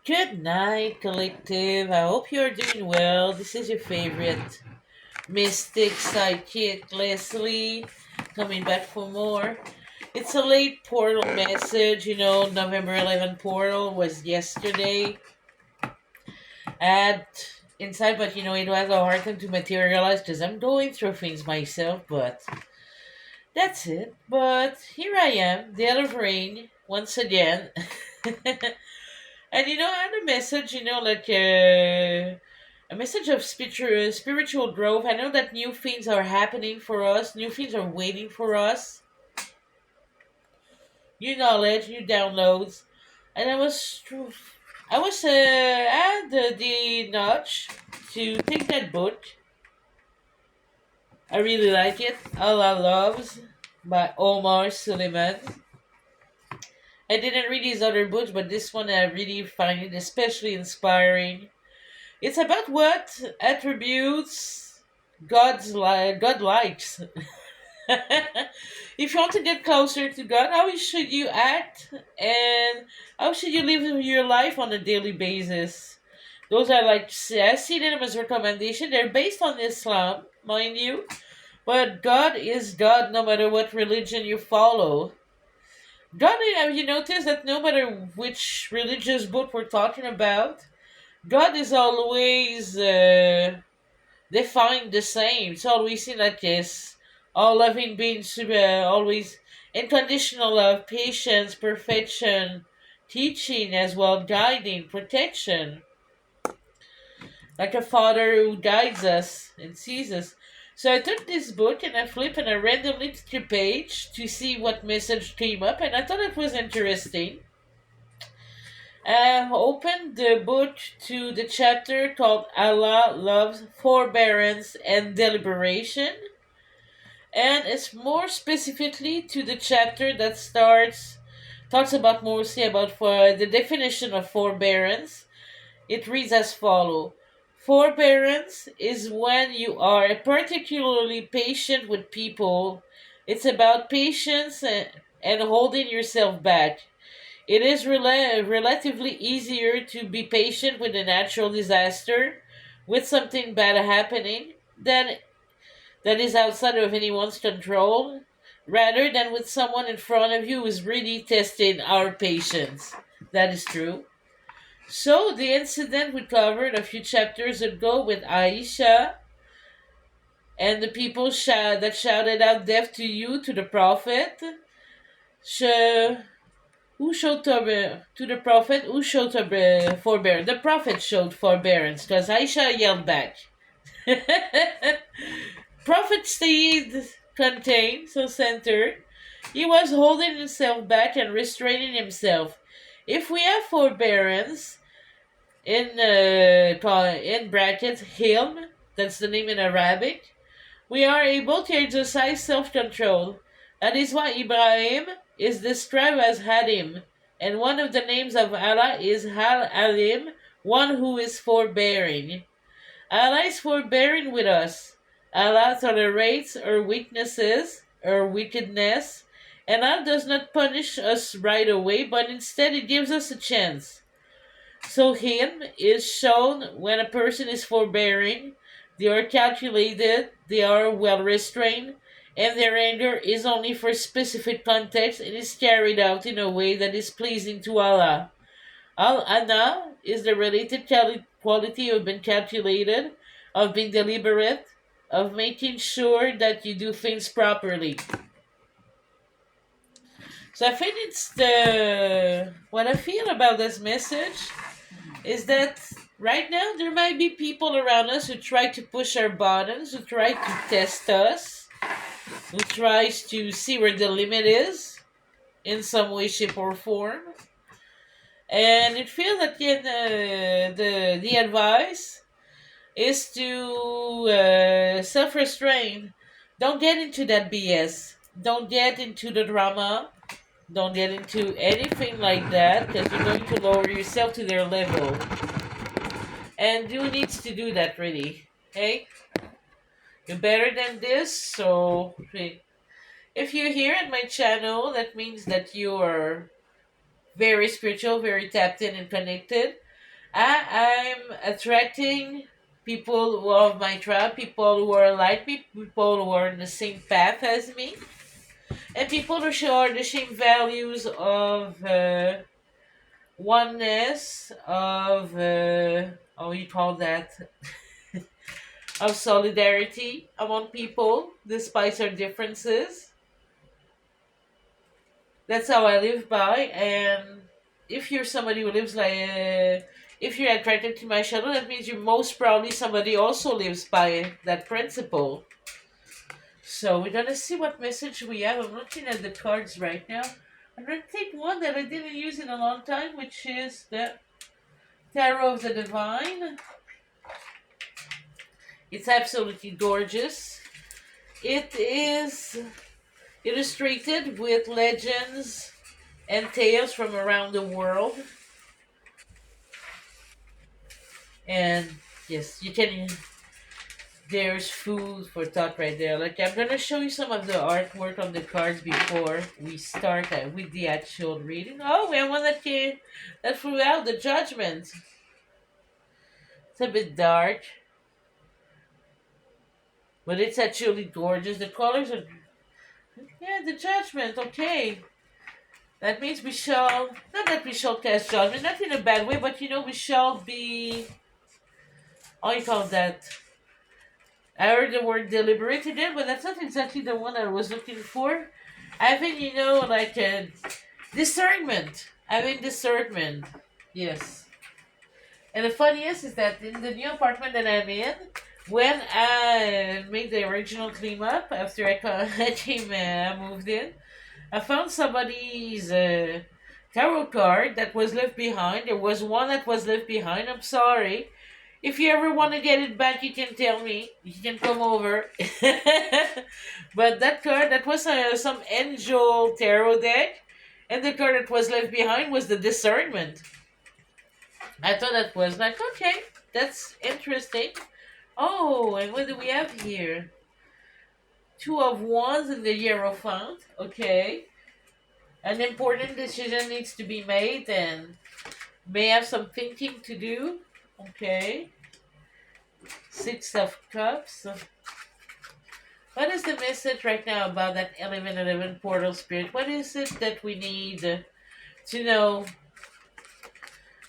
Good night, collective. I hope you're doing well. This is your favorite mystic sidekick, Leslie, coming back for more. It's a late portal message. November 11 portal was yesterday at inside, but it was a hard time to materialize because I'm going through things myself, but that's it. But here I am, delivering once again. And I had a message, a message of spiritual growth. I know that new things are happening for us, new things are waiting for us, new knowledge, new downloads. And I was at the notch to take that book. I really like it. Allah Loves by Omar Suleiman. I didn't read his other books, but this one I really find it especially inspiring. It's about what attributes God likes. If you want to get closer to God, how should you act and how should you live your life on a daily basis? Those are like I see them as recommendation. They're based on Islam, mind you, but God is God no matter what religion you follow. God, have you noticed that no matter which religious book we're talking about, God is always defined the same. It's always seen like this. All loving beings, always unconditional love, patience, perfection, teaching as well, guiding, protection. Like a father who guides us and sees us. So I took this book and I flipped and I randomly took a page to see what message came up, and I thought it was interesting. I opened the book to the chapter called Allah Loves Forbearance and Deliberation, and it's more specifically to the chapter that talks about mostly about for the definition of forbearance. It reads as follow. Forbearance is when you are particularly patient with people. It's about patience and holding yourself back. It is relatively easier to be patient with a natural disaster, with something bad happening, than that is outside of anyone's control, rather than with someone in front of you who is really testing our patience. That is true. So, the incident we covered a few chapters ago with Aisha and the people that shouted out death to you to the prophet. Sh- who showed to the prophet? Who showed forbearance? The prophet showed forbearance because Aisha yelled back. Prophet stayed contained, so centered. He was holding himself back and restraining himself. If we have forbearance, in brackets hilm, that's the name in Arabic, we are able to exercise self-control. That is why Ibrahim is described as Halim, and one of the names of Allah is Hal Alim, one who is forbearing. Allah is forbearing with us. Allah tolerates our weaknesses, our wickedness, and Allah does not punish us right away, but instead He gives us a chance. So him is shown when a person is forbearing, they are calculated, they are well restrained, and their anger is only for specific context and is carried out in a way that is pleasing to Allah. Al-Ana is the related quality of being calculated, of being deliberate, of making sure that you do things properly. So I think it's what I feel about this message is that right now there might be people around us who try to push our buttons, who try to test us, who tries to see where the limit is in some way, shape, or form. And it feels that the advice is to self-restrain. Don't get into that BS. Don't get into the drama. Don't get into anything like that because you're going to lower yourself to their level. And who needs to do that, really? Hey? You're better than this, so if you're here at my channel, that means that you are very spiritual, very tapped in and connected. I'm attracting people who are of my tribe, people who are like me, people who are in the same path as me, and people who share the same values of oneness, of how you call that, of solidarity among people, despite our differences. That's how I live by, and if you're somebody who lives like, if you're attracted to my shadow, that means you most probably somebody also lives by that principle. So we're gonna see what message we have. I'm looking at the cards right now. I'm gonna take one that I didn't use in a long time, which is the Tarot of the Divine. It's absolutely gorgeous. It is illustrated with legends and tales from around the world. And yes, you can. There's food for thought right there. Like I'm gonna show you some of the artwork on the cards before we start with the actual reading. Oh, we have one that threw out the Judgment. It's a bit dark, but it's actually gorgeous. The colors are, yeah, the Judgment. Okay, that means we shall, not that we shall cast judgment, not in a bad way, but we shall be. How you call that? I heard the word deliberated there, but that's not exactly the one I was looking for. Having, like discernment. Having discernment. Yes. And the funniest is that in the new apartment that I'm in, when I made the original clean up after I moved in, I found somebody's tarot card that was left behind. There was one that was left behind. I'm sorry. If you ever want to get it back, you can tell me. You can come over. But that card, that was some angel tarot deck. And the card that was left behind was the discernment. I thought that was like, okay, that's interesting. Oh, and what do we have here? Two of Wands in the Hierophant. Okay. An important decision needs to be made and may have some thinking to do. Okay. Six of Cups. What is the message right now about that 1111 portal spirit? What is it that we need to know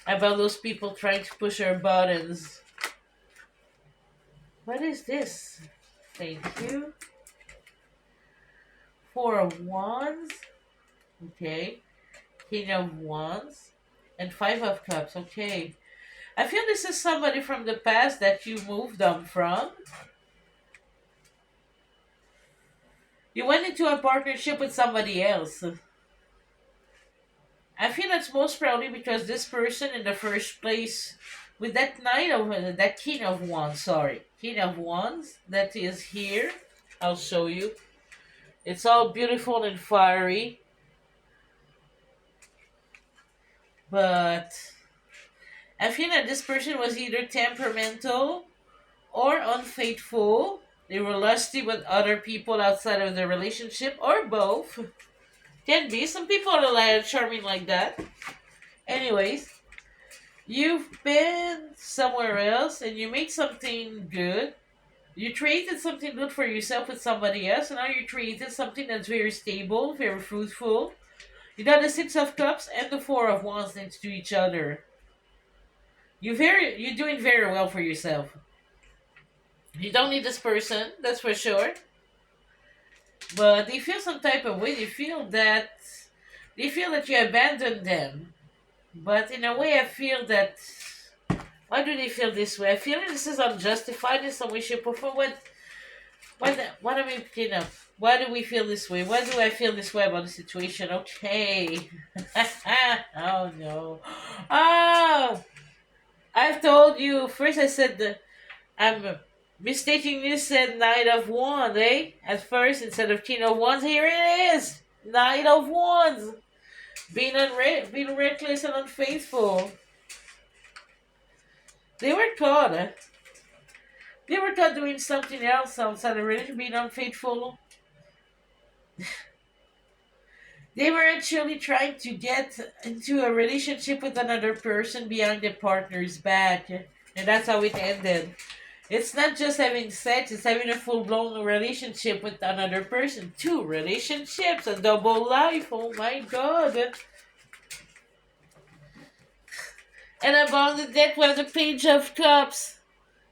about those people trying to push our buttons? What is this? Thank you. Four of Wands. Okay. King of Wands. And Five of Cups. Okay. I feel this is somebody from the past that you moved on from. You went into a partnership with somebody else. I feel that's most probably because this person in the first place, with that that King of Wands, sorry, King of Wands that is here, I'll show you. It's all beautiful and fiery, but I feel that this person was either temperamental or unfaithful. They were lusty with other people outside of the relationship, or both. Can be. Some people are like charming like that. Anyways, you've been somewhere else and you made something good. You created something good for yourself with somebody else, and now you created something that's very stable, very fruitful. You got the Six of Cups and the Four of Wands next to each other. You're doing very well for yourself. You don't need this person, that's for sure. But they feel some type of way. They feel that you abandoned them. But in a way, I feel that. Why do they feel this way? I feel like this is unjustified in some way, shape, or form. What am I picking up? Why do we feel this way? Why do I feel this way about the situation? Okay. Oh no. Oh! I've told you. First, I said that I'm mistakenly said Knight of Wands, eh? At first, instead of King of Wands, here it is! Knight of Wands! Being reckless and unfaithful. They were caught. They were caught doing something else outside of religion, being unfaithful. They were actually trying to get into a relationship with another person behind their partner's back. And that's how it ended. It's not just having sex, it's having a full blown relationship with another person. Two relationships, a double life. Oh my god. And about the deck was a page of cups.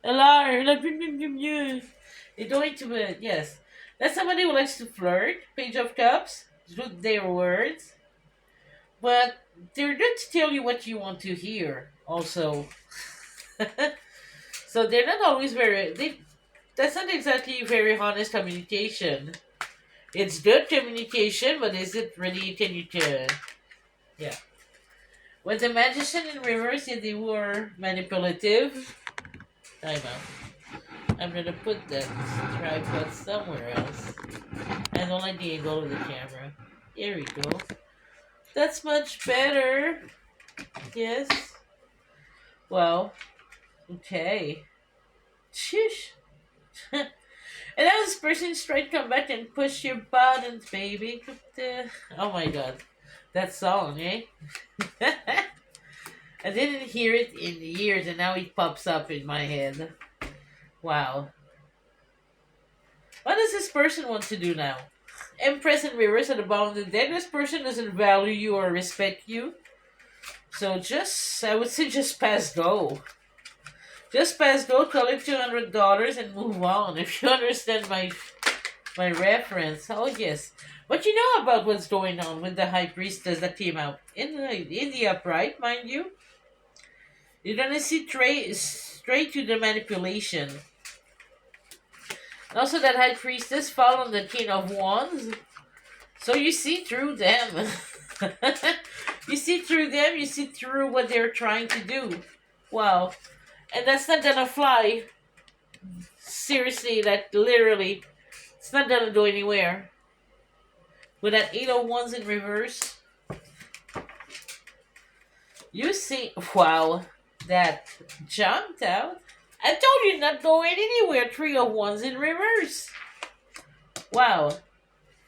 A liar. Like, they're going to it, yes. That's somebody who likes to flirt. Page of cups. With their words. But they're not to tell you what you want to hear, also. So they're not always that's not exactly very honest communication. It's good communication, but is it really, can you tell? Yeah. When the magician in reverse, yeah, they were manipulative. Time out. I'm gonna put that tripod somewhere else. I don't like the angle of the camera. Here we go. That's much better. Yes. Well, okay. Shush. And now this person's trying to come back and push your buttons, baby. Oh my god. That song, eh? I didn't hear it in years and now it pops up in my head. Wow. What does this person want to do now? Empress and reverse at the bottom of the deck. This person doesn't value you or respect you. So I would say just pass go. Just pass go, collect $200 and move on. If you understand my reference. Oh yes. But you know about what's going on with the High Priestess that came out in the upright, mind you. You're gonna see straight to the manipulation. Also, that High Priestess fall on the King of Wands. So you see through them. You see through them, you see through what they're trying to do. Wow. And that's not gonna fly. Seriously, that literally, it's not gonna go anywhere. With that 801s in reverse, you see, wow, that jumped out. I told you not going anywhere. 301s in reverse. Wow,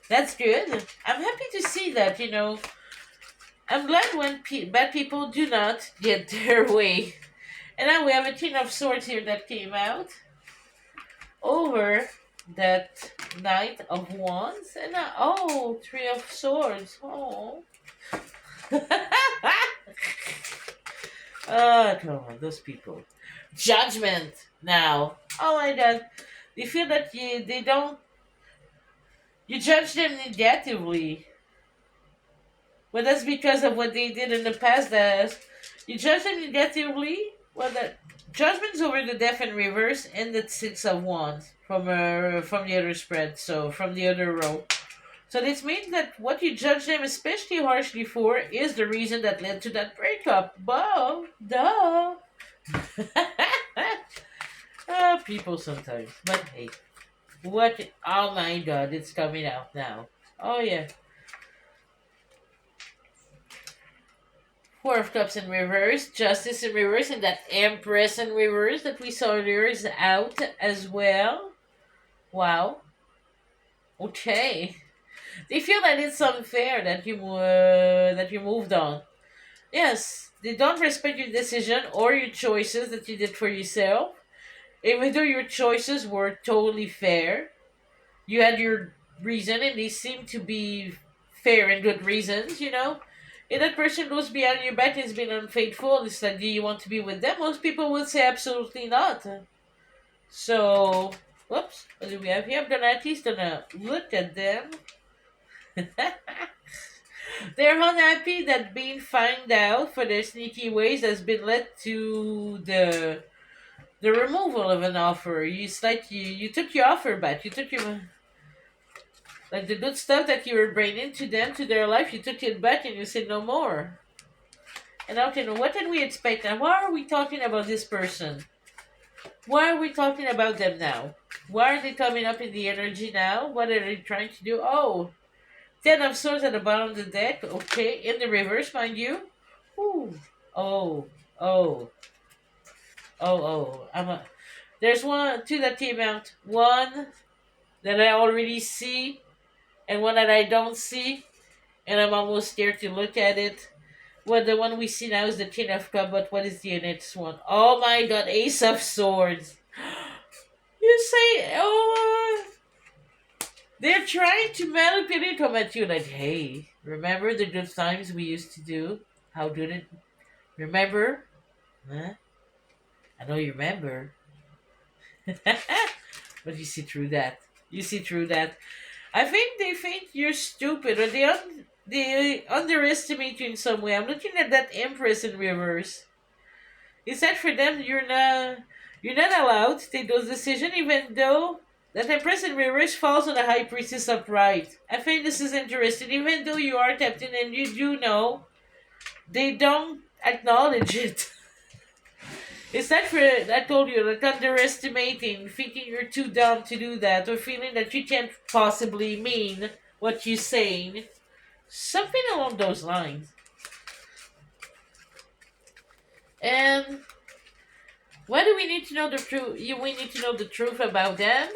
that's good. I'm happy to see that, you know. I'm glad when bad people do not get their way. And now we have a King of Swords here that came out over that Knight of Wands. And now, oh, Three of Swords. Oh. Oh, come on, those people. Judgment now. Oh my god. They feel that they don't. You judge them negatively. Well, that's because of what they did in the past. That you judge them negatively. Well, the judgment's over the death in reverse and the Six of Wands from the other spread. So from the other row. So this means that what you judge them especially harshly for is the reason that led to that breakup. Well, duh. People sometimes. But hey, what? Oh my god, it's coming out now. Oh yeah. Four of Cups in reverse, Justice in reverse, and that Empress in reverse that we saw earlier is out as well. Wow. Okay. They feel that it's unfair that you moved on. Yes, they don't respect your decision or your choices that you did for yourself. Even though your choices were totally fair, you had your reason, and they seem to be fair and good reasons, you know. If that person goes behind your back and has been unfaithful, it's like, do you want to be with them? Most people would say absolutely not. So, whoops, what do we have here? I'm gonna at least gonna look at them. They're unhappy that being found out for their sneaky ways has been led to the removal of an offer. It's like you took your offer back. You took your like the good stuff that you were bringing to them, to their life, you took it back and you said no more. And okay, now what did we expect? And why are we talking about this person? Why are we talking about them now? Why are they coming up in the energy now? What are they trying to do? Oh, Ten of Swords at the bottom of the deck. Okay, in the reverse, mind you. Ooh. Oh, oh, There's two that came out. One that I already see, and one that I don't see. and I'm almost scared to look at it. Well, the one we see now is the King of Cups, but what is the next one? Oh my god, Ace of Swords. You say, oh, they're trying to manipulate come at you like, hey, remember the good times we used to do? How did it? Remember? Huh? I know you remember. But you see through that. You see through that. I think they think you're stupid, or they underestimate you in some way. I'm looking at that Empress in reverse. Is that for them you're not allowed to take those decisions, even though that Empress in reverse falls on the High Priestess upright. I think this is interesting. Even though you are captain and you do know, they don't acknowledge it. It's that for I told you, like underestimating, thinking you're too dumb to do that, or feeling that you can't possibly mean what you're saying. Something along those lines. And why do we need to know the truth? We need to know the truth about them.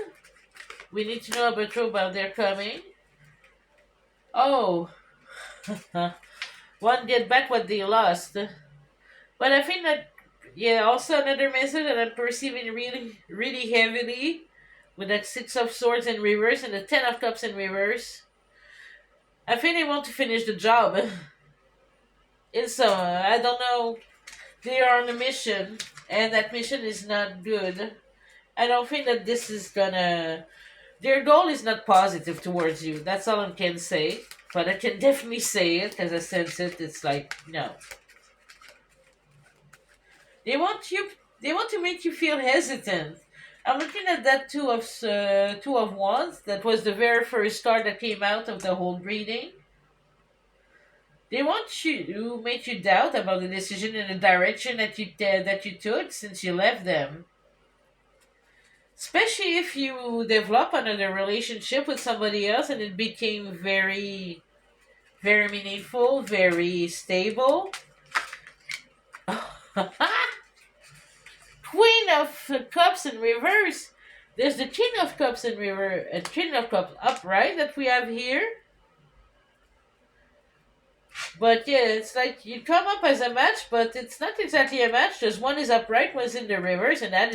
We need to know the truth about their coming. Oh, one get back what they lost. But I think that, yeah, also another message that I'm perceiving really, really heavily with that Six of Swords in reverse and the Ten of Cups in reverse. I think they want to finish the job. And so, I don't know. They are on a mission, and that mission is not good. I don't think that this is gonna. Their goal is not positive towards you. That's all I can say. But I can definitely say it because I sense it. It's like, no. They want you. They want to make you feel hesitant. I'm looking at that two of wands. That was the very first card that came out of the whole reading. They want you to make you doubt about the decision and the direction that you took since you left them. Especially if you develop another relationship with somebody else and it became very, very meaningful, very stable. Queen of Cups in reverse. There's the King of Cups in reverse, King of Cups upright that we have here. But yeah, it's like you come up as a match, but it's not exactly a match. Just one is upright, one's in the reverse, and that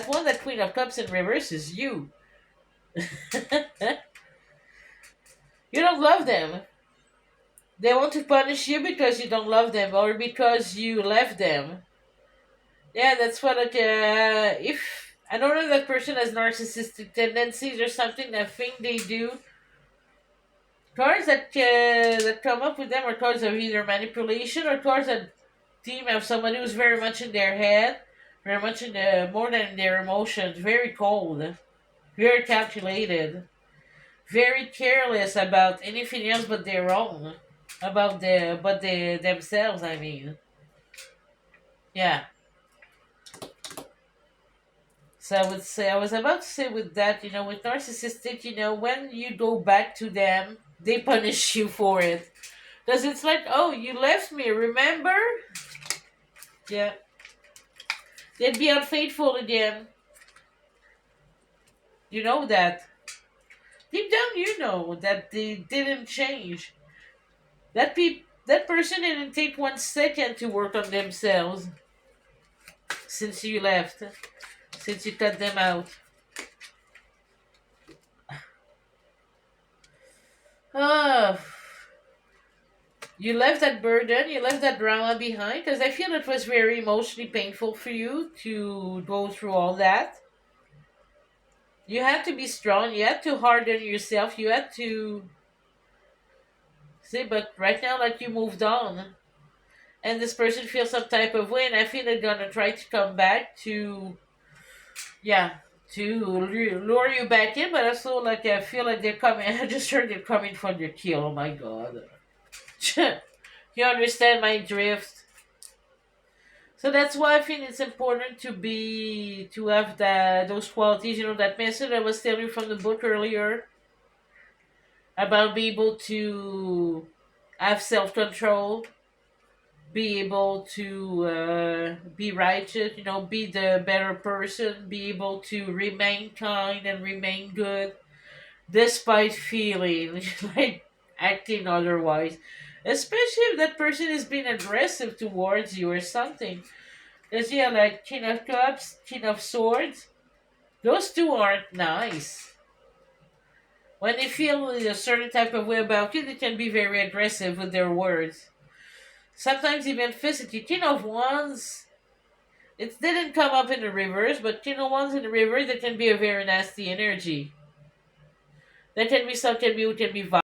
one, that Queen of Cups in reverse, is you. You don't love them. They want to punish you because you don't love them or because you left them. Yeah, that's what. Like, if I don't know if that person has narcissistic tendencies or something, I think they do. Cards that come up with them are cards of either manipulation or cards that team of somebody who's very much in their head, very much in the more than in their emotions, very cold, very calculated, very careless about anything else but their own, about the themselves. I mean, yeah. So I would say I was about to say with that, with narcissistic, when you go back to them, they punish you for it. Because it's like, oh, you left me, remember? Yeah. They'd be unfaithful again. You know that. Deep down, you know that they didn't change. That person didn't take 1 second to work on themselves since you left, since you cut them out. Oh, you left that burden, you left that drama behind, because I feel it was very emotionally painful for you to go through all that. You had to be strong, you had to harden yourself, you had to say, but right now, like, you moved on. And this person feels some type of way, and I feel they're gonna try to come back to, yeah, to lure you back in, but also, like, I feel like they're coming, I just heard they're coming for your kill, oh my god. You understand my drift? So that's why I think it's important to have those qualities, that message I was telling you from the book earlier about being able to have self control, be able to be righteous, be the better person, be able to remain kind and remain good despite feeling like acting otherwise. Especially if that person is being aggressive towards you or something. Because, yeah, like King of Cups, King of Swords, those two aren't nice. When they feel a certain type of way about you, they can be very aggressive with their words. Sometimes even physically. King of Wands, it didn't come up in the reverse, but King of Wands in the reverse, that can be a very nasty energy. That can be something who can be